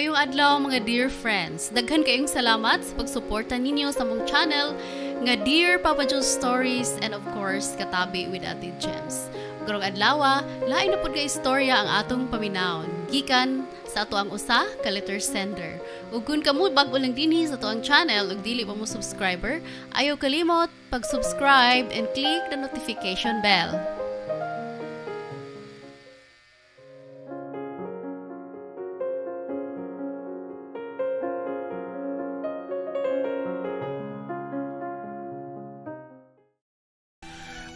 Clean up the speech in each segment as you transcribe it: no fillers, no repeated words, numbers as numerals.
Mayong adlaw mga dear friends. Daghan kayong salamat sa pagsuporta ninyo sa mong channel nga Dear Papa Joe's Stories and of course Katabi with Ate Gems. Karong adlaw, lain na pud ka istorya ang atong paminawon. Gikan sa ato ang usa ka letter sender. Ug kun kamo bag-o lang dinhi sa ato ang channel ug dili pa mo subscriber, ayaw kalimot pag-subscribe and click the notification bell.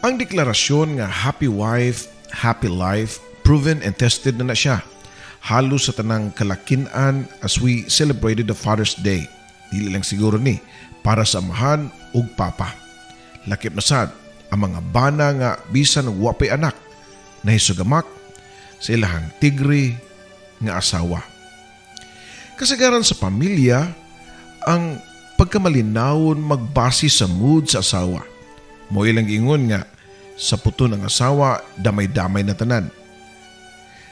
Ang deklarasyon nga happy wife, happy life, proven and tested na siya. Halos sa tanang kalakinan as we celebrated the Father's Day. Dili lang siguro ni para sa amahan ug papa. Lakip na sad ang mga bana nga bisan og wapay anak na hisugamak sa ilahang tigre nga asawa. Kasagaran sa pamilya ang pagkamalinawon magbase sa mood sa asawa. Mo ilang ingon nga sa puto ng asawa, damay-damay na tanan.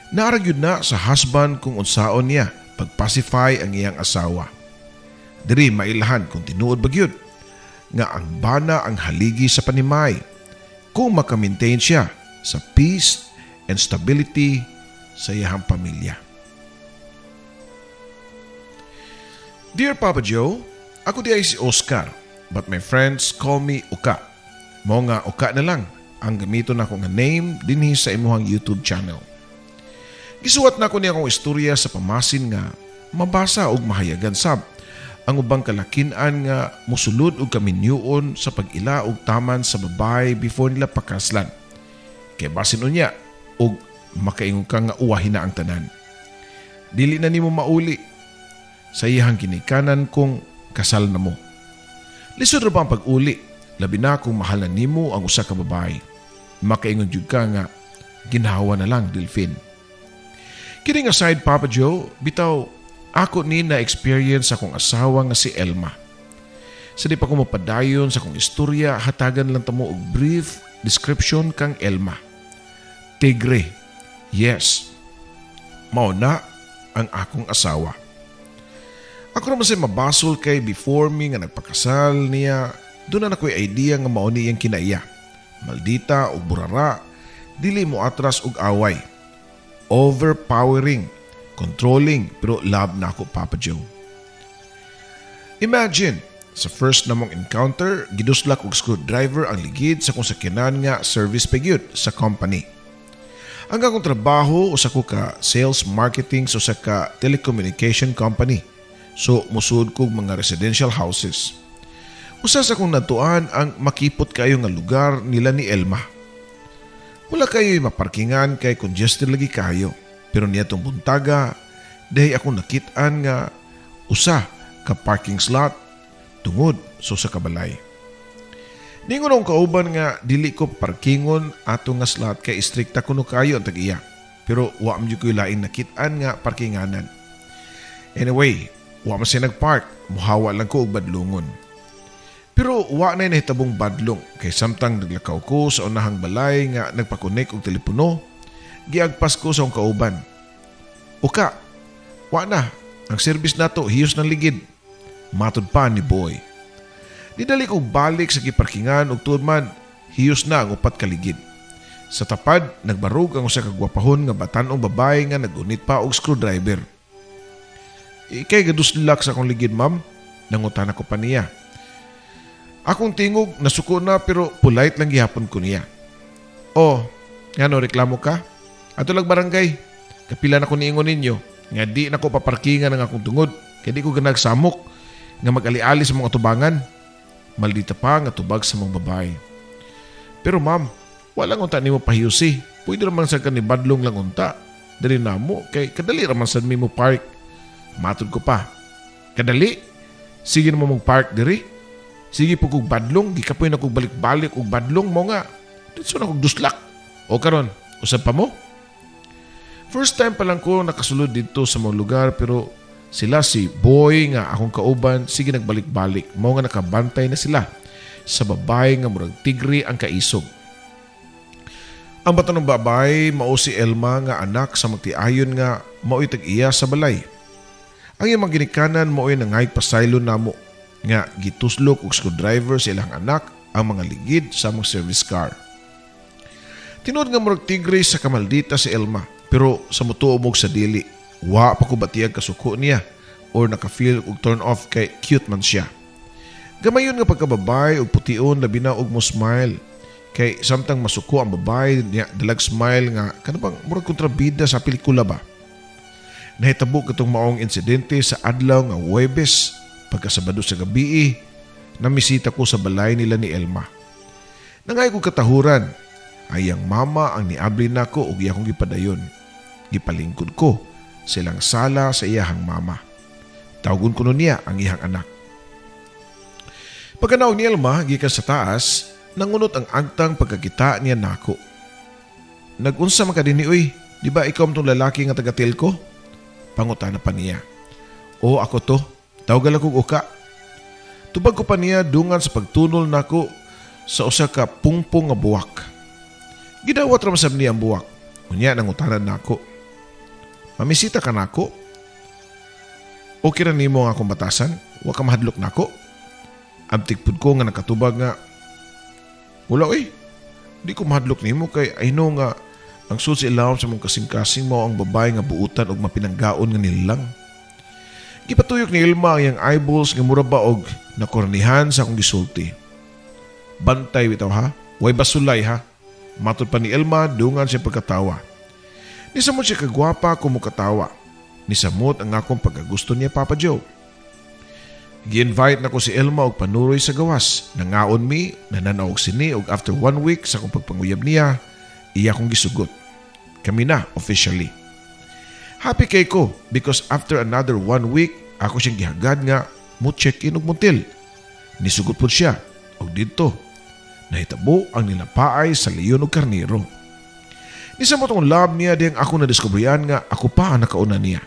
Naaragyod na sa husband kung unsaon niya pag-pacify ang iyang asawa. Diri mailahan kung tinuod bagyod nga ang bana ang haligi sa panimay kung makamintain siya sa peace and stability sa iyang pamilya. Dear Papa Joe, ako di ay si Oscar but my friends call me Uka. Mo nga Uka na lang ang gamiton ako nga name dinhi sa imuhang YouTube channel. Gisuwat na ko niya akong istorya sa pamasin nga mabasa og mahayagan sab ang ubang kalakinan nga musulod og kaminyuon sa pag-ila og taman sa babay before nila pakaslan. Kay basin unya og makaingon ka nga uwahin na ang tanan. Dili na nimo mauli sa iyang ginikanan kung kasal na mo. Lisod ra ba ang pag-uli? Labi na kung mahal na nimo ang usa ka babae. Makaingon jud ka nga ginhawa na lang Delphine. Kidding aside Papa Joe, bitaw ako ni na experience akong asawa nga si Elma. Sa di pa ko mapadayon sa akong istorya, hatagan lang tamo og brief description kang Elma. Tigre. Yes. Mao na ang akong asawa. Ako naman siya mabasol kay before me nga nagpakasal niya. Doon na ako'y idea nga mao niyang kinaiya. Maldita o burara, dili mo atras og away. Overpowering, controlling, pero love na ako Papa Joe. Imagine, sa first namong encounter, giduslak og screwdriver ang ligid sa kung sakyanan nga service pagyud sa company. Ang akong trabaho usa ko ka sales marketing sa usa ka telecommunication company. So musud kog mga residential houses. Usa sa kong natuan ang makipot kayo nga lugar nila ni Elma. Wala kayo'y maparkingan kay congested lagi kayo. Pero niya tong buntaga, dahi ako nakitaan nga usa ka parking slot tungod sa kabalay. Ningon akong kauban nga dili ko parkingon ato nga slot kay istrikta kuno kayo ang tag-iya. Pero wa man jud ko'y lain nakitaan nga parkinganan. Anyway, wa man siya nagpark, muhawa lang ko og badlungon. Pero wa na nahitabong badlong kay samtang naglakaw ko sa unahang balay nga nagpakonek og telepono, giagpas ko sa akong kauban. Uka, wa na, ang service nato hiyos ng ligid. Matod pa ni Boy. Didali ko balik sa giparkingan ug tuod man hiyos na ang upat ka ligid. Sa tapad, nagbarug ang usa ka gwapahon nga batan-ong babae nga nagunit pa og screwdriver. Ikay gaduslak sa akong ligid, ma'am. Nangutan ako pa niya. Akong tingog, nasuko na pero polite lang gihapon ko niya. Oh, ngano reklamo ka? Ato lang barangay. Kapila na ko niingon ninyo. Nga di na ko paparkingan ng akong tungod. Kaya di ko ganagsamok nga mag-ali-ali sa mga tubangan. Maldita pa nga tubag sa mga babae. Pero ma'am, walang unta ni mo pahiyusi. Pwede naman sa kanibadlong lang unta. Dari na mo, kay kadali naman sa mi mo park. Matod ko pa. Kadali? Sige na mo mong park diri? Sige po kong badlong, di ka po na kong balik-balik og badlong mo nga. Dito na kong duslak. O karon, usap pa mo? First time pa lang ko nakasulod dito sa mga lugar pero sila si Boy nga akong kauban, sige nagbalik-balik. Mo nga nakabantay na sila sa babae nga murag tigre ang kaisog. Ang bata ng babae, mao si Elma nga anak sa magtiayon nga mauitag iya sa balay. Ang iyang mga ginikanan mo ay nangay pasaylo namo nga gituslok og screwdriver sa ilang anak ang mga ligid sa among service car. Tinuod nga murag tigre sa kamaldita si Elma, pero sa mutuo mo sa dili, wa pa ko batiyag kasuko niya or naka-feel og turn off kay cute man siya. Gamayon nga pagkababay og putiun labi na og mo smile. Kay samtang masuko ang babae niya dalag smile nga kanabang murag kontrabida sa pelikula ba. Nahitabo katong maong insidente sa adlaw nga Huwebes pagkasabado sa gabi namisita ko sa balay nila ni Elma. Nangay ko katahuran, ayang mama ang niabli nako og iyakong gipadayon. Gipalingkod ko silang sala sa iyahang mama. Tawgon ko niya ang iyang anak. Pagkanaog ni Elma gikan sa taas, nangunot ang agtang pagkakita niya nako. Nagunsa man ka dinhi uy, di ba ikaw tong lalaki nga taga-tel ko? Pangutana pa niya. O ako to, tawgal akong uka. Tubag ko pa niya dungan sa pagtunol nako sa usa ka pungpong nga buwak. Gidawat ra masab niya ang buwak. Unya nangutanan nako. Mamisita ka nako? Okay ra nimo nga akong batasan? Wa ka mahadlok nako? Abtikpud ko nga nakatubag nga wala di ko mahadlok nimo kay I know nga ang susi ilawom sa mong kasing-kasing mo ang babae nga buutan og mapinanggaon nga nilang. Gipatuyok ni Elma ang iyang eyeballs nga mura ba og nakornihan sa akong gisulti. Bantay bitaw ha, way basulay ha. Matod pa ni Elma dungan siya pagkatawa. Nisamot siya kagwapa kung mukatawa. Nisamot ang akong pagkagusto niya Papa Joe. Gi-invite na ko si Elma og panuroy sa gawas. Nangaon mi, nananaw og sini og after 1 week sa akong pagpanguyab niya, iya kong gisugot. Kami na officially. Happy kay ko because after another 1 week, ako siyang gihagad nga mo check-in og motel. Nisugot po siya og dito. Nahitabo ang nilapaay sa leyon og karniro. Nisamot ang love niya diyang ako nadiskubriyan nga ako pa ang nakauna niya.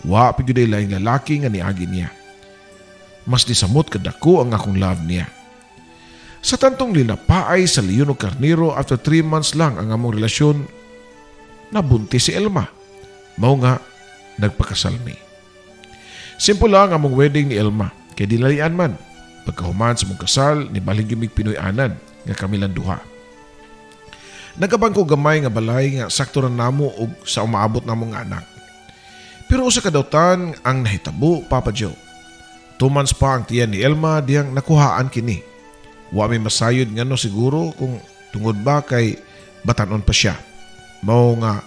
Wa piguday laing lalaki nga niagi niya. Mas nisamot kadako ang akong love niya. Sa tantong lilapaay sa leyon og karniro after 3 months lang ang among relasyon, nabuntis si Elma. Mao nga, nagpakasal mi. Simple lang among wedding ni Elma, kay dinalian man. Pagkahuman sa mong kasal, nibaling yung Pinoy-anan nga kami lang duha. Nagabang ko gamay nga balay nga sakto ra namo og sa umaabot namong anak. Pero usa ka dawtan ang nahitabo, Papa Joe. 2 months pa ang tiyan ni Elma diyang nakuhaan kini. Wa may masayod nga no siguro kung tungod ba kay batanon pa siya. Mao nga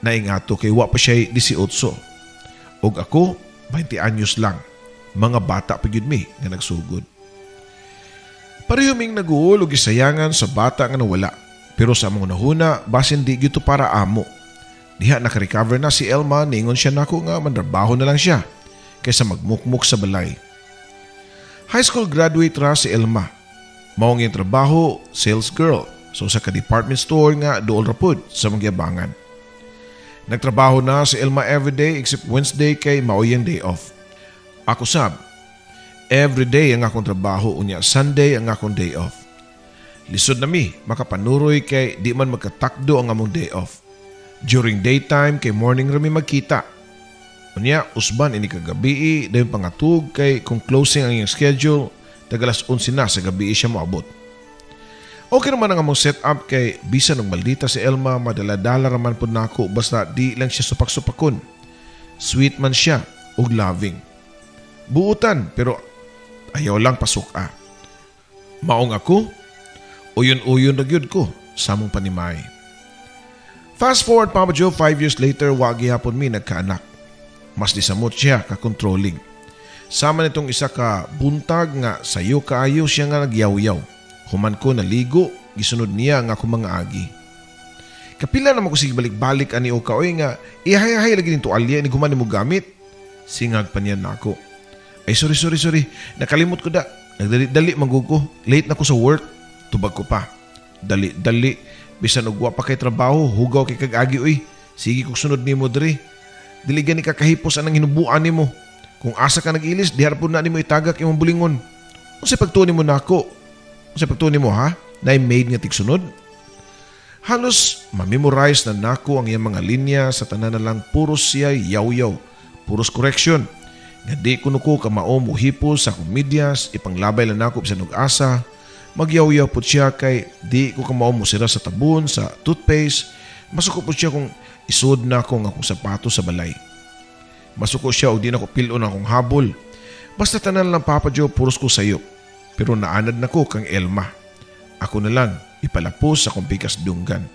naingato kay wa pa siya 18. Og ako 20 anyos lang. Mga bata pa gyud mi nga nagsugod. Pareho ming naguol og gisayangan sa bata nga nawala. Pero sa among nahuna basin di gyud para amo. Diha naka-recover na si Elma ningon siya nako nga mandrabaho na lang siya kaysa magmukmuk sa balay. High school graduate ra si Elma. Mao nga trabaho, sales girl. So sa ka-department store nga dool ra pud sa Mangyabangan. Nagtrabaho na si Elma everyday except Wednesday kay mao iyang day off. Ako sab, everyday ang akong trabaho unya Sunday ang akong day off. Lisod na mi, makapanuroy kay di man magkatakdo ang among day off. During daytime kay morning rami magkita. Unya, usban ini kagabi, dayon pangatug kay kung closing ang iyong schedule, tagalas 11 na sa gabi siya moabot. Okay naman ang among setup kay bisan ng maldita si Elma, madala-dala raman po nako basta di lang siya supak-supakon. Sweet man siya ug loving. Buutan pero ayaw lang pasuka. Maong ako, uyon-uyon na gyud ko sa among panimay. Fast forward Papa Joe, 5 years later, wagi hapon mi nagkaanak. Mas disamot siya ka-controlling. Sama nitong isa ka buntag nga sayo kaayo siya nga nagyaw-yaw. Human ko naligo, gisunod niya nga akong mga agi. Kapila naman ko sige balik-balik ani o kaoy nga ihay-hay lagi ng tuwalya ni guman mo gamit. Singag pa niya na ako. Ay sorry. Nakalimot ko da. Nagdali-dali manggugo. Late na ko sa work. Tubag ko pa. Dali. Bisan ugwa pa kay trabaho. Hugaw kay kag-agi uy. Sige kong sunod ni mo diri. Diligan ni kakahipos anang hinubuan ni mo. Kung asa ka nag-ilis, di harapon na ni mo itagak imong bulingon. Kung sa pagtuni mo na ako. Kung sa pagtuni mo ha, na maid nga tigsunod. Halos mamemorize na nako ang iyang mga linya sa tanan na lang puros siya yaw-yaw. Puros correction. Nga di kuno ko kamao muhipos sa akong medyas, ipanglabay lang ako bisan og asa. Magyaw-yaw po siya kay di ko kamao musira sa tabon, sa toothpaste. Masuko po siya kung isud na ako ng akong sapato sa balay. Masuko siya o di na ko pilon akong habol. Basta tanan lang Papa Joe puros ko sayo. Pero naanad na ko kang Elma. Ako na lang ipalapos sa akong pikas dunggan.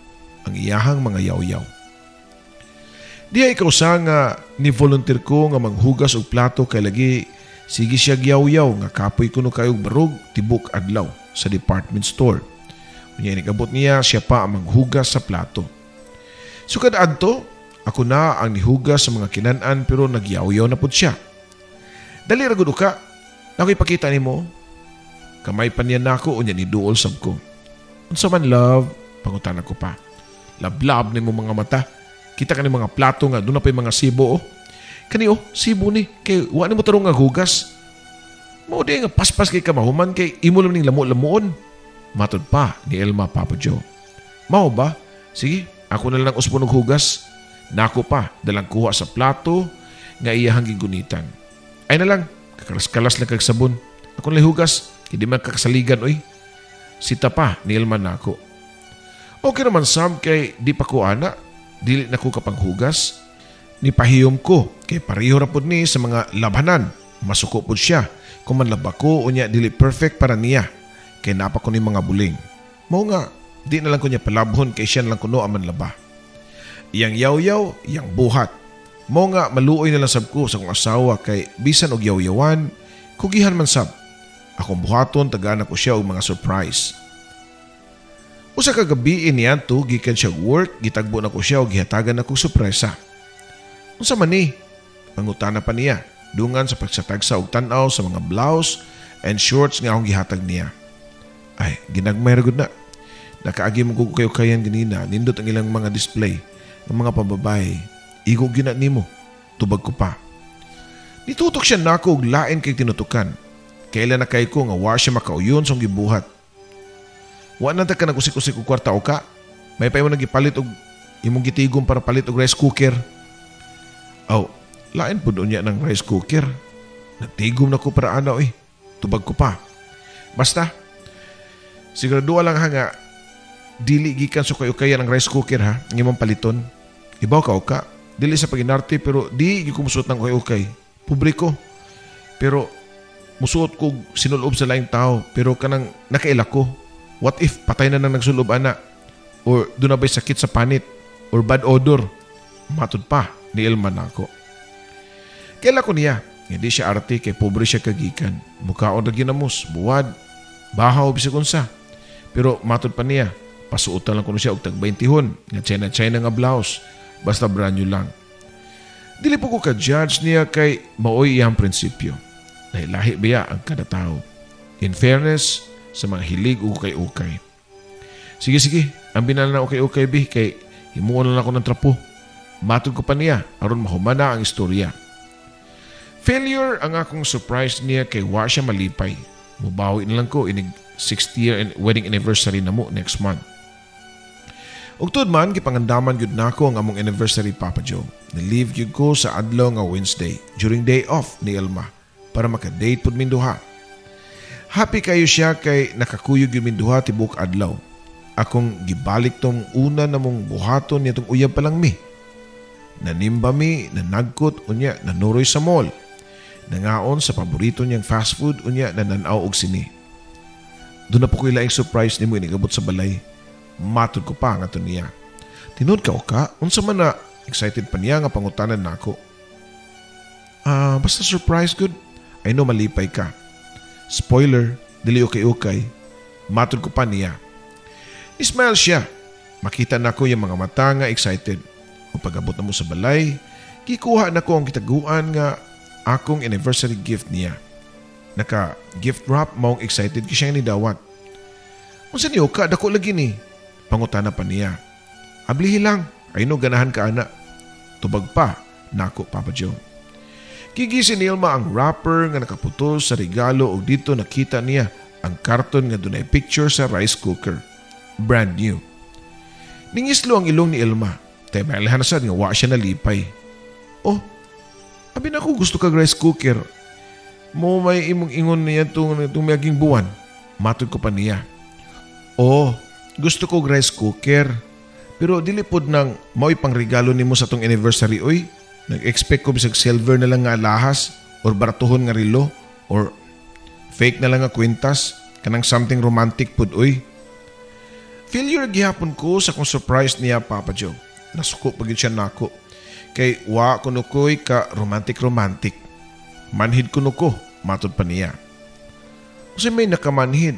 Ang iyahang mga yaw-yaw. Di ay ikaw sa nga ni volunteer ko nga manghugas og plato kay lagi sige siya yaw-yaw nga kapoy kuno kayog barog tibok adlaw sa department store. Unya inigabot niya siya pa ang manghugas sa plato. Sukad adto, ako na ang nihugas sa mga kinanan pero nagyaw-yaw na pud siya. Dali ra gud ka. Nakoy pakita nimo. Kamay pa niya nako unya ni duol sab ko. Unsa man love, pangutan ko pa. Lablab nimo mga mata. Kita kani mga plato nga doon na pa'y mga sibo oh. Kani oh, sibo ni kay wa nimo tarong nga hugas. Mao di nga paspas kay kamahuman kay imo lang ning lamo-lamuon. Matod pa ni Elma Papa Joe. Mao ba? Sige, ako na lang uspon og hugas. Nako pa dalang kuha sa plato nga iyahang gigunitan. Ay na lang, kakalas-kalas lang kag sabon. Ako na hugas, hindi man kakasaligan oy. Sita pa ni Elma nako. Okay naman Sam kay di pa ko ana, dili na ko kapanghugas. Nipahiyom ko kay pareho ra pud ni sa mga labanan. Masuko pud siya. Kung man laba ko, unya dili perfect para niya. Kay napa ko ni mga buling. Mao nga, di na lang ko niya palabhon kay siya lang kuno aman laba. Iyang yaw-yaw, iyang buhat. Mao nga, maluoy na lang sab ko sa kong asawa kay bisan og yaw-yawan, kugihan man sab. Akong buhaton, tagaan ko siya og mga surprise. Usa ka gabi niyan to, gikan siya work, gitagbo na ko siya og gihatagan na kong surpresa. Unsa man ni? Pangutana pa niya. Dungan sa pagsatag sa og tan-aw sa mga blouse and shorts nga akong gihatag niya. Ay, ginagmay ra gud na. Nakaagi mo ko kayo kayan ganina, nindot ang ilang mga display ng mga pambabae. Igog gina nimo, tubag ko pa. Nitutok siya nako og lain kay tinutukan. Kailan na kay ko nga wa siya makauyon sa gibuhat. Wa na ta ka nagusik-usik og kwarta o ka. May pa mo nagipalit og imong gitigom para palit og rice cooker. Aw, lain po doon niya ng rice cooker. Nagtigom na ko para ano eh. Tubag ko pa. Basta, sigurado lang ha nga, dili gikan so kayo kaya ng rice cooker ha, ng imong paliton. Ibaw ka o ka, dili sa paginarte pero di gikumusuot ng kayo-kay. Publiko. Pero, musuot ko sinulob sa laing tao pero kanang nakaila ko. What if patay na nang nagsulob ana? Or doon na ba'y sakit sa panit? Or bad odor? Matod pa ni Elma nako. Kaila ko niya, hindi siya arte kay pobre siya kagikan. Mukhaon na ginamos, buwad, bahaw, bisag unsa. Pero matod pa niya, pasuotan lang ko siya og tag 20 nga China nga blouse, basta brand new lang. Dili po ko ka-judge niya kay maoy iyang prinsipyo. Lahi biya ang kada tao. In fairness, sa mga hilig ukay-ukay. Sige, ang binala na ukay-ukay bi kay himuon lang ako ng trapo. Matod ko pa niya, aron mahumana ang istorya. Failure ang akong surprise niya kay wa siya malipay. Mubawi na lang ko inig 6th year and wedding anniversary na mo next month. Ug tud man gipangandaman gyud nako ang among anniversary Papa Joe. Nalive gyud ko sa adlaw nga Wednesday during day off ni Elma para maka-date pud min duha. Happy kayo siya kay nakakuyog gyud min duha tibok adlaw. Akong gibalik tong una namong buhaton nitong uyab pa lang mi. Nanimba mi, nanagkot unya nanuroy sa mall. Nangaon sa paborito niyang fast food unya nananaw og sini. Doon na po ko ilaing surprise ni mo inigabot sa balay. Matod ko pa nga to niya. Tinod ka o ka, unsa man na excited pa niya nga pangutanan nako. Basta surprise good. I know malipay ka. Spoiler, dili okay. Matod ko pa niya. Ismail siya. Makita na ko yung mga mata nga excited. O pag-abot na mo sa balay, kikuha na ko ang kitaguan nga akong anniversary gift niya. Naka-gift wrap maong excited ki siya ni dawat. Unsa niyo ka, dako lagi ni. Pangutana pa niya. Ablihi lang, ay no ganahan ka ana. Tubag pa, nako Papa Joe. Kigisi ni Elma ang wrapper nga nakaputol sa regalo o dito nakita niya ang karton nga dunay picture sa rice cooker. Brand new. Ningislo ang ilong ni Elma. Tay mailihan na sad nga wa siya nalipay. Oh, Abi na ako gusto kag rice cooker. Mo may imong ingon niya itong mayaging buwan. Matod ko pa niya. Oh, gusto ko rice cooker. Pero dili pod nang mao'y pang regalo nimo sa tong anniversary oy. Nag-expect ko bisag silver na lang nga alahas or baratuhon nga relo or fake na lang nga kwintas kanang something romantic pod oy. Failure gihapon ko sa kung surprise niya Papa Joe. Nasuko pagid siya nako. Kay wa kuno ko'y ka romantic. Manhid kuno ko, matod pa niya. Kasi may nakamanhid.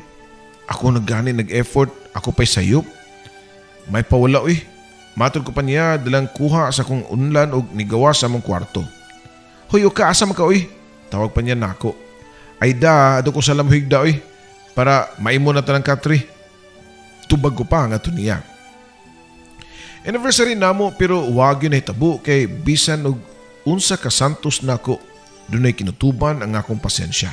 Ako naggani nag-effort, ako pa'y sayop. May pawala oy. Matod ko pa niya dalang kuha sa kong unlan o nigawa sa mong kwarto. Hoy, ka asa man ka oy. Tawag pa niya nako. Ay da, ado ko sa lamhigda oy. Para maimo na tanang katri. Tubag ko pa nga to niya. Anniversary namo pero wag yun ay tabo kay bisan og unsa ka santos nako dunay kinutuban ang akong pasensya.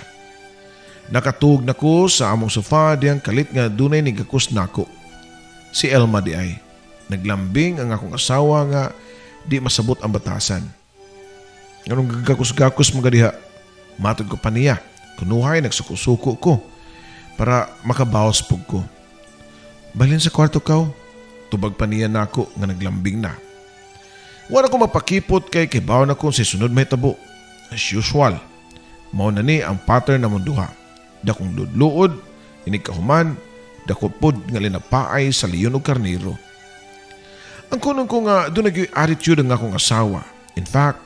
Nakatug nako sa among sofa diyang kalit nga dunay nigakos nako. Si Elma di ay naglambing ang akong asawa nga di masabot ang batasan. Anong gagakos-gakos mga diha? Matod ko pa niya. Kunuhay nagsuko-suko ko para makabawas pug ko. Balhin sa kwarto kaw. Tubag pa niya nako nga naglambing na. Wala ko mapakipot kay kibaw na ko sa sunod may tabo. As usual, mao na ni ang pattern na munduha. Dakong ludluod, inigkahuman, dakopod nga linapaay sa leon o karniro. Ang kunong ko nga doon nag-attitude ang akong asawa. In fact,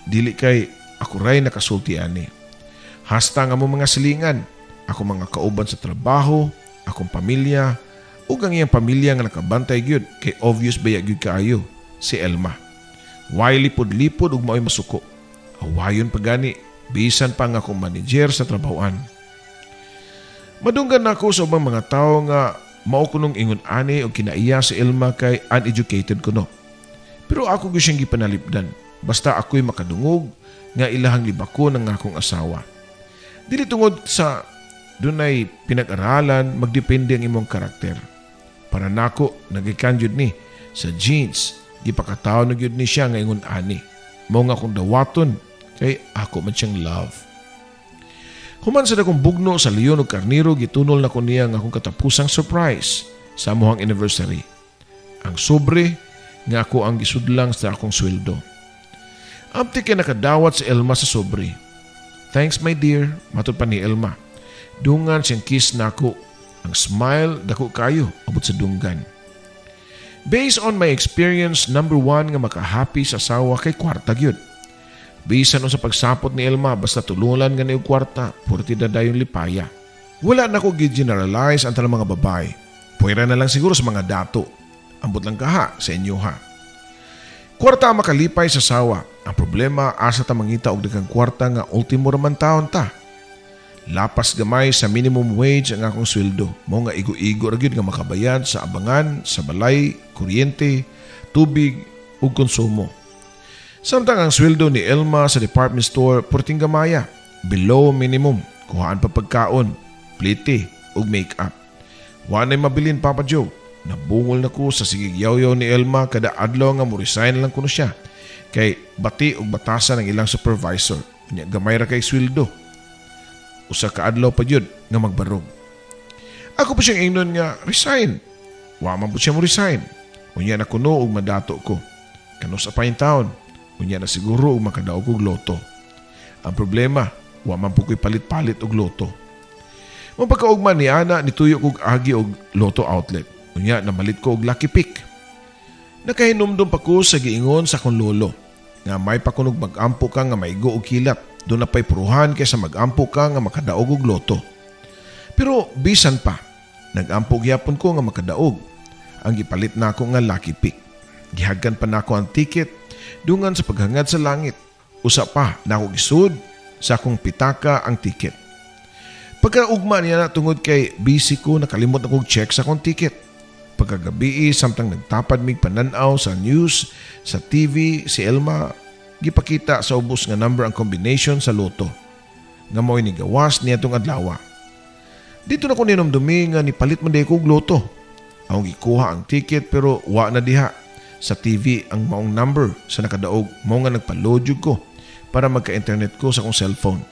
dili kay ako ray nakasulti ani. Hasta nga mo mga silingan, ako mga kauban sa trabaho, akong pamilya, ug ang iyang pamilya nga nakabantay gyud kay obvious baya gyud kaayo si Elma. Way lipod-lipod ug mao'y masuko. Awayon pa gani bisan pa nga akong manager sa trabahoan. Madunggan nako sa ubang mga tao nga mao kunong ingon ani og kinaiya si Elma kay uneducated kuno. Pero ako gyud siyang gipanalipdan basta ako'y makadungog nga ilahang libako ng akong asawa. Dili tungod sa dunay pinag-aralan magdepende ang imong karakter. Para nako nagikan jud ni sa genes gipakataw na gyud ni siya nga ingon ani. Mao nga akong dawaton kay ako man siyang love. Human sa dakong bugno sa leon ug karniro gitunol na ko niya nga akong katapusang surprise sa amuhang anniversary. Ang sobre nga ako ang gisudlang sa akong sweldo. Amti kay nakadawat si Elma sa sobre. Thanks my dear, matod pa ni Elma. Dungan siyang kiss nako. Ang smile, dako kayo, abot sa dunggan. Based on my experience, number 1 nga makahappy sa asawa kay kwarta gyud. Bisan sa pagsapot ni Elma, basta tululan nga ni kwarta, purti daday yung lipaya. Wala na ko gi-generalize ang talang mga babae. Puwera na lang siguro sa mga dato. Ambot lang kaha sa inyo ha. Kwarta ang makalipay sa asawa. Ang problema, asa ta mangita og daghang kwarta nga ultimo raman taon ta. Lapas gamay sa minimum wage ang akong sweldo. Mo nga igo-igo ra gyud nga makabayad sa abangan, sa balay, kuryente, tubig ug konsumo. Samtang ang sweldo ni Elma sa department store purting gamaya, below minimum, kuhaan pa pagkaon, plite ug make-up. Wa nay mabilin Papa Joe. Nabungol na ko sa sigigyaw-yaw ni Elma kada adlaw nga mo resign lang kuno siya. Kay bati ug batasan ng ilang supervisor. Unya gamay ra kay sweldo. Usa ka adlaw pa jud nga magbarog. Ako pa siyang ingnon nga resign. Wa man po siya mo resign. Unya na kuno og madato ko. Kano sa pain taon. Unya na siguro og makadaog og loto. Ang problema, wa man po ko'y palit-palit og loto. Mapagkaugman ni Ana nituyo kog agi og loto outlet. Unya namalit ko og Lucky Pick. Nakahinumdum pa ko sa giingon sa akong lolo nga may pakunog mag-ampo ka nga maigo og kilat. Doon na pa'y puruhan kaysa mag-ampo ka nga makadaog og loto. Pero bisan pa, nag-ampo gyapon ko nga makadaog. Ang gipalit na ako nga Lucky Pick. Gihagkan pa na ako ang ticket dungan sa paghangad sa langit. Usa pa na ako gisud sa akong pitaka ang ticket. Pagkaugma niya na tungod kay busy ko nakalimot akong check sa akong ticket. Pagkagabi samtang nagtapad mig pananaw sa news, sa TV, si Elma gipakita sa ubos nga number ang combination sa loto. Nga mo'y nigawas niya itong adlawa. Dito na ko ninumdumi nga nipalit man day kong loto. Akong gikuha ang ticket pero wa na diha. Sa TV ang maong number sa nakadaog mo nga nagpalodyog ko. para magka-internet ko sa akong cellphone.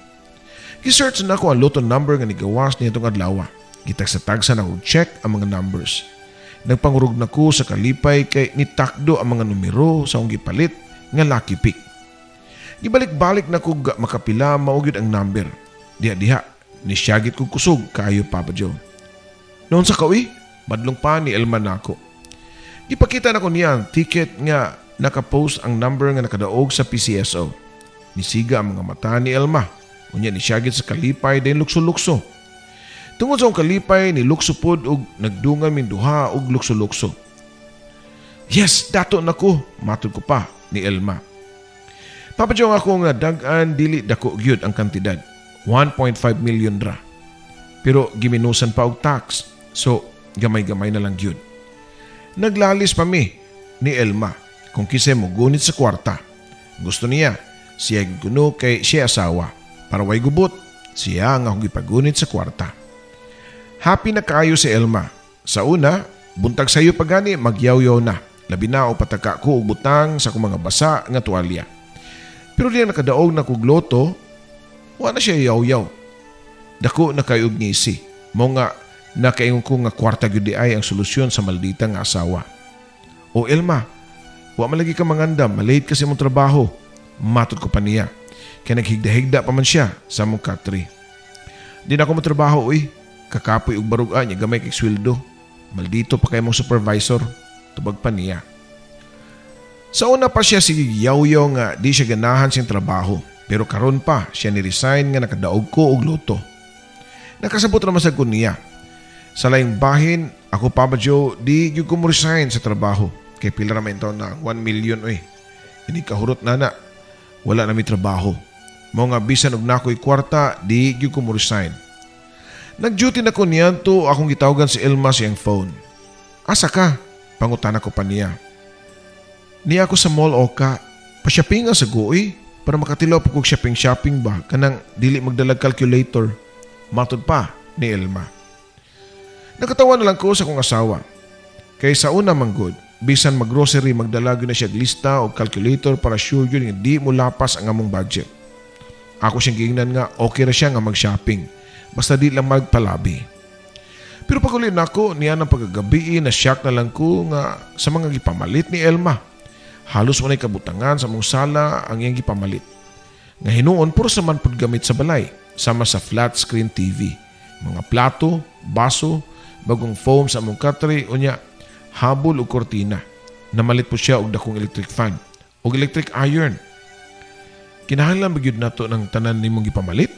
Gisearch na ako ang loto number nga nigawas niya itong adlaw. Gitagsa-tagsa na kong check ang mga numbers. Nagpangurog na ko sa kalipay kay nitakdo ang mga numero sa akong gipalit nga lucky pick. Gibalik-balik na ko makapila maugyod ang number. Diha-diha, nisyagit kong kusog kayo Papa Joe. Noon sa kawi, badlong pa ni Elma na ako. Ipakita na ko niya ang ticket nga nakapost ang number nga nakadaog sa PCSO. Nisiga ang mga mata ni Elma. Unya nisyagit sa kalipay din lukso-lukso. Tungod sa akong kalipay ni lukso pod og nagdungan min duha og lukso-lukso. Yes, dato na ko, matud ko pa ni Elma. Papa Joe ako nga dag-an dili dako gyud ang kantidad. 1.5 million ra. Pero giminusan pa og tax. So, gamay-gamay na lang gyud. Naglalis pa mi ni Elma kung kisay mo gunit sa kwarta. Gusto niya, siya guno kay siya asawa. Para way gubot, siya ang akong ipagunit sa kwarta. Happy na kayo si Elma. Sa una, buntag sayo pagani magyaw-yaw na. Labi na o pataka ko og butang sa akong mga basa nga tuwalya. Pero diyan nakadaog na kog loto, wala siya yaw-yaw. Dako na kayo og ngisi. Mo nga nakaingon ko nga kwarta gyud di ay ang solusyon sa maldita nga asawa. O Elma, wa malagi ka mangandam, malate kasi mong trabaho. Matod ko pa niya. Kaya naghigda-higda pa man siya sa mong katri. Di na ako matrabaho kakapoy og barugaan niya gamay kay sweldo. Maldito pa kay mong supervisor. Tubag pa niya. Sa una pa siya sige yaw-yaw nga di siya ganahan siyang trabaho. Pero karon pa siya ni-resign nga nakadaog ko og loto. Nakasabot naman sa niya. Sa laing bahin, ako Papa Joe, di gyud ko mo resign sa trabaho. Kay pila naman ito na 1 million Ini kahurot na. Wala na may trabaho. Mo nga bisan og nakoy kwarta, di gyud ko mo resign. Nag-duty na ko niyan to akong gitawagan si Elma siyang phone. Asa ka? Pangutan ako pa niya. Niya ako sa mall Oka. Pa-shopping sa goy para makatilaw po kong shopping ba kanang dili magdalag calculator. Matod pa ni Elma. Nakatawa na lang ko sa kong asawa. Kay sa una manggod, bisan mag-grocery magdalag na siya lista o calculator para sure yun nga di mo lapas ang among budget. Ako siyang giingnan nga okay ra siya nga mag-shopping. Basta di lang magpalabi. Pero pag ulin ako, niya ng pagkagabi na shock na lang ko nga sa mga gipamalit ni Elma. Halos manay kabutangan sa mong sala ang iyang gipamalit. Nga hinuon puro sa man gamit sa balay, sama sa flat screen TV. Mga plato, baso, bagong foam sa mong katri, unya habol o kortina. Namalit po siya og dakong electric fan o electric iron. Kinahanglan magyud nato ng tanan nimong gipamalit?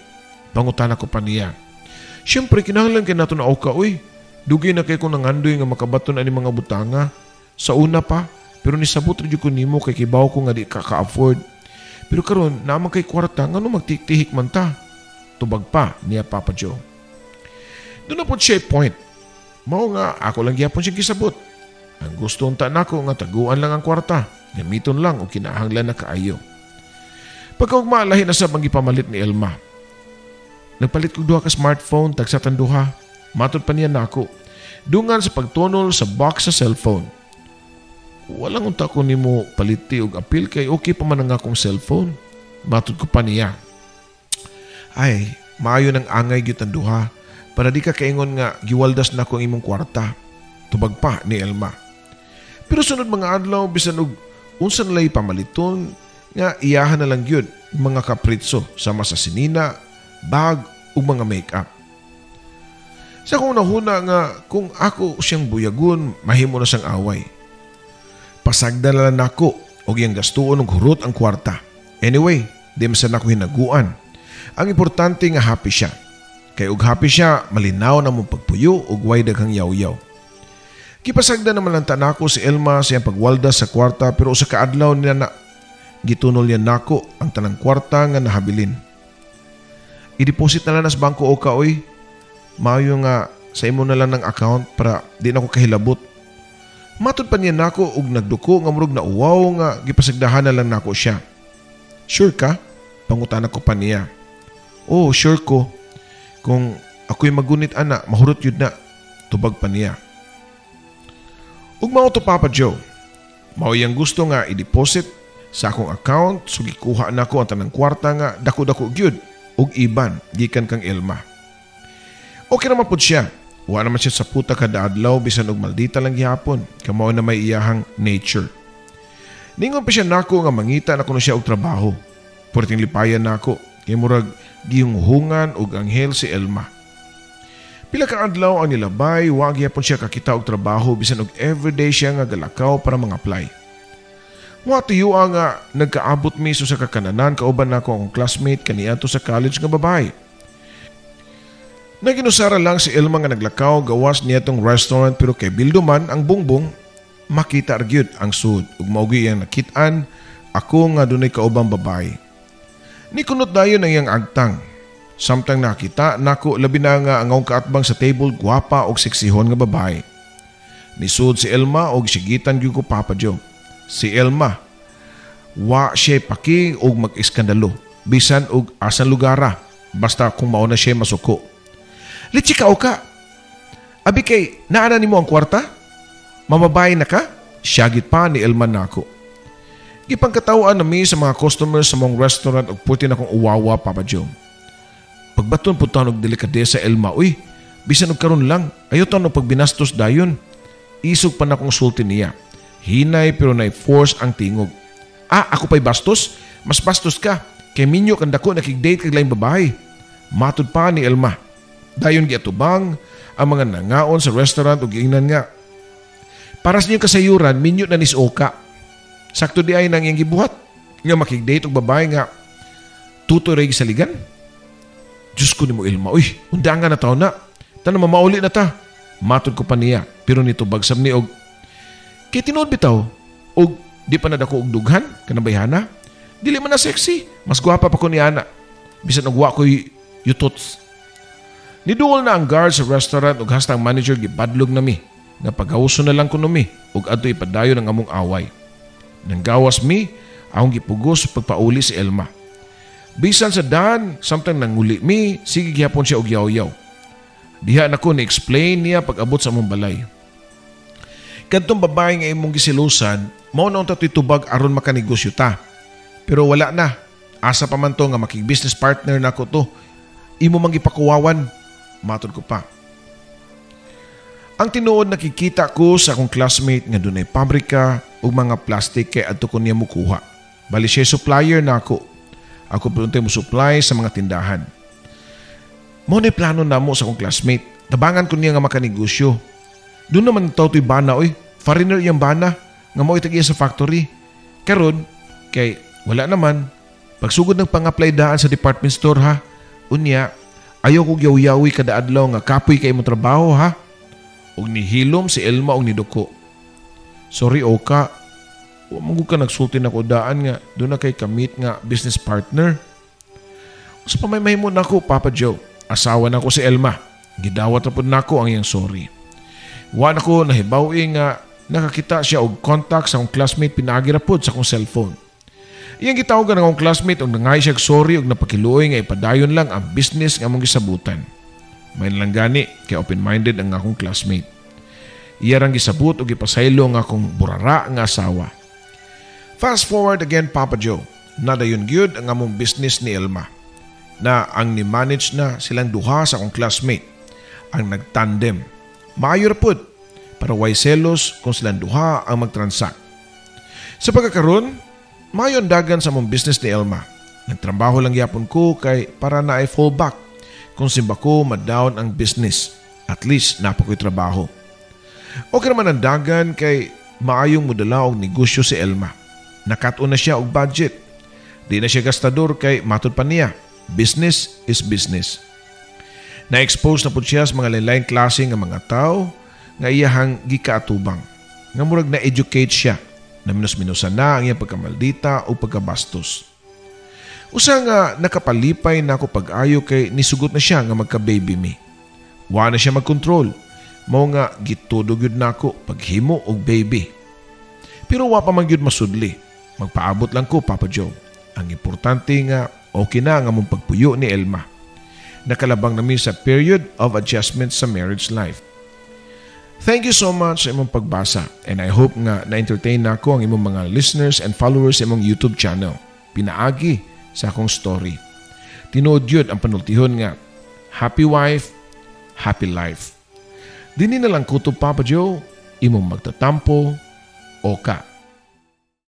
Pangutan ako pa niya. Siyempre, kinahanglan kay nato na oka, Dugay na kay ko nangandoy nga makabaton ani mga butanga. Sa una pa, pero nisabot rin ko nimo kay kibaw ko nga di ka-afford. Pero karon naman kay kwarta, nga magtihik man ta. Tubag pa niya Papa Joe. Doon na po siya point. Mao nga, ako lang gyapon siya kisabot. Ang gusto unta nako nga taguan lang ang kwarta. Gamiton lang o kinahanglan na kaayo. Pagkaugmaalahin na sa pangipamalit ni Elma. Nagpalit ko duha ka smartphone, tagsatan duha. Matod pa niya nako. Dungan sa pagtunol sa box sa cellphone. Walang unta ko nimo paliti og apil kay okay pa man ang akong cellphone. Matod ko pa niya. Ay, maayo ng angay gyud ang duha para di ka kaingon nga giwaldas na ko ang imong kwarta. Tubag pa ni Elma. Pero sunod mga adlaw bisan og unsan lay pamaliton nga iyahan na lang gyud mga kapritso sama sa sinina, bag ug mga make-up. Sa kong nahuna nga kung ako siyang buyagon, mahimo na siyang away. Pasagda na lang ako og iyang gastuon og hurot ang kwarta. Anyway, di masan ako hinaguan. Ang importante nga happy siya. Kay og happy siya, malinaw na mong pagpuyo og way daghang yaw-yaw. Kipasagda naman lang tanako si Elma sa iyang pagwaldas sa kwarta pero sa kaadlaw niya na gitunol niya nako ang tanang kwarta nga nahabilin. I-deposit na lang sa bangko o kaoy. Maayo nga sa imo na lang ng account para di na ko kahilabot. Matod pa niya nako og nagduko nga murog na uwaw nga gipasagdahan na lang nako siya. Sure ka? Pangutan ko pa niya. Oh, sure ko. Kung ako'y magunit ana, mahurot yun na. Tubag pa niya. Ug mao to Papa Joe. Mao yang gusto nga i-deposit Sa akong account, so gikuha nako ang tanang kwarta nga dako-dako gyud ug iban gikan kang Elma. Okay naman pud siya. Wa naman siya sa puta kada adlaw bisan og maldita lang gihapon, kamao na may iyahang nature. Ningon pa siya nako nga mangita na kuno siya og trabaho. Porting lipayan nako, kay murag gihunghungan og anghel si Elma. Pila ka adlaw ang nilabay, wa gihapon siya kakita og trabaho bisan og everyday siya nga galakaw para mag-apply. Wa tuyo nga nagkaabot miso sa kakananan kauban nako ang classmate kaniadto sa college nga babae. Naginusara lang si Elma nga naglakaw gawas niya tong restaurant pero kay bilduman ang bungbong makita argyud ang sud ug maugi iyang nakitaan ako nga dunay kaubang babae. Ni kunot dayon ang iyang agtang. Samtang nakita nako labi na nga ang akong kaatbang sa table gwapa og seksihon nga babae. Nisud si Elma og sigitan gyud ko Papa Joe. Si Elma wa siya paki og mag-iskandalo bisan og asan lugara basta kung mao na siya masuko. Litsikaw ka. Abi kay, naana ni mo ang kwarta? Mamabay na ka? Siyagit pa ni Elma nako. Gipangkatawaan nami sa mga customers sa mong restaurant ug puti na kong uwawa, Papa Joe. Pagbaton po taon og delikadesa Elma, uy, bisan og karon lang, ayaw taon og pagbinastos dayon. Isog pa na kong sulti niya. Hinay pero na-force ang tingog. Ako pa'y bastos? Mas bastos ka. Kay minyo kang dako nakig-date kag laing babae. Matud pa ni Elma. Dayon giatubang ang mga nangaon sa restaurant ug giingnan nga. Para sa inyong kasayuran, minyo na nisoka. Sakto di ay nang iyang gibuhat. Nga makig-date og babae nga tutoy sa ligan. Diyos ko ni mo Elma, uy, undangan na taon na. Tanang mamauli na ta. Matod ko pa niya, pero nito bagsam ni og kay tinuod bitaw og di pa nadako og dughan kanabayhana. Dili man na sexy, mas gwapa pa ko ni ana. Bisan og wa ko'y yutots. Niduol na ang guard sa restaurant ug hasta ang manager gibadlog nami. Napagawso na lang kuno mi ug adto ipadayon ang among away. Nang gawas mi, akong gipugos pagpauli si Elma. Bisan sa daan, samtang nanguli mi, sige gihapon siya og yaw-yaw. Diha nako ni-explain niya pag-abot sa among balay. Kadtong babae nga imong gisilusan, mao na unta tubag aron makanegosyo ta. Pero wala na. Asa pa man to nga makig-business partner nako to. Imo mang ipakuwawan. Matod ko pa. Ang tinuod nakikita ko sa akong classmate nga dunay pabrika ug mga plastic kay adto ko niya mukuha. Bali siya supplier na ako. Ako puntay mo supply sa mga tindahan. Mo na plano namo sa akong classmate. Tabangan ko niya nga makanegosyo. Doon naman tawtoy bana oy. Foreigner yang bana nga mo itagiya sa factory. Karon kay wala naman. Pagsugod ng pang-apply daan sa department store ha. Unya, ayaw kong yaw-yawi kada adlaw nga kapoy kay mo trabaho ha. Og nihilom si Elma og niduko. Sorry Oka, Munggo ka nagsulti na ko daan nga doon na kay kamit nga business partner. Sa pamay mo na ko, Papa Joe. Asawa na ko si Elma. Gidawat na po na ko ang iyang sorry. Wan ako nahibawi nga nakakita siya og contact sa akong classmate pinagira po sa akong cellphone. Iyang gitawagan ng akong classmate og nangay siya sorry og napakiluoy nga ipadayon lang ang business nga among gisabutan. May lang gani kay open-minded ang akong classmate. Iya rang gisabot og ipasaylo nga akong burara nga asawa. Fast forward again, Papa Joe. Nadayon gyud ang among business ni Elma na ang ni-manage na silang duha sa akong classmate ang nagtandem. Maayo ra pud para way selos kung silang duha ang magtransact. Sa pagkakaroon, maayo ang dagan sa among business ni Elma. Nagtrabaho lang yapon ko kay para na ay fallback kung simba ko ma-down ang business. At least napakoy trabaho. Okay naman ang dagan kay maayong modala og negosyo si Elma. Nakat-on na siya og budget. Di na siya gastador kay matud pa niya. Business is business. Na-expose na po siya sa mga lain-lain klase ng mga tao nga iyahang gikaatubang. Nga murag na-educate siya na minus-minusan na ang iyang pagkamaldita o pagkabastos. Usa nga nakapalipay na ako pag-ayo kay nisugot na siya nga magka-baby me. Wa na siya mag-control. Mao nga gitudog yun na ako paghimo og baby. Pero wa pa man yun masudli. Magpaabot lang ko, Papa Joe. Ang importante nga okay na ang among pagpuyo ni Elma. Nakalabang namin sa period of adjustment sa marriage life. Thank you so much sa imong pagbasa and I hope nga na-entertain nako ang imong mga listeners and followers sa imong YouTube channel. Pinaagi sa akong story. Tinuod yun ang panultihon nga, happy wife, happy life. Dini na lang kutob Papa Joe, imong magtatampo, o ka.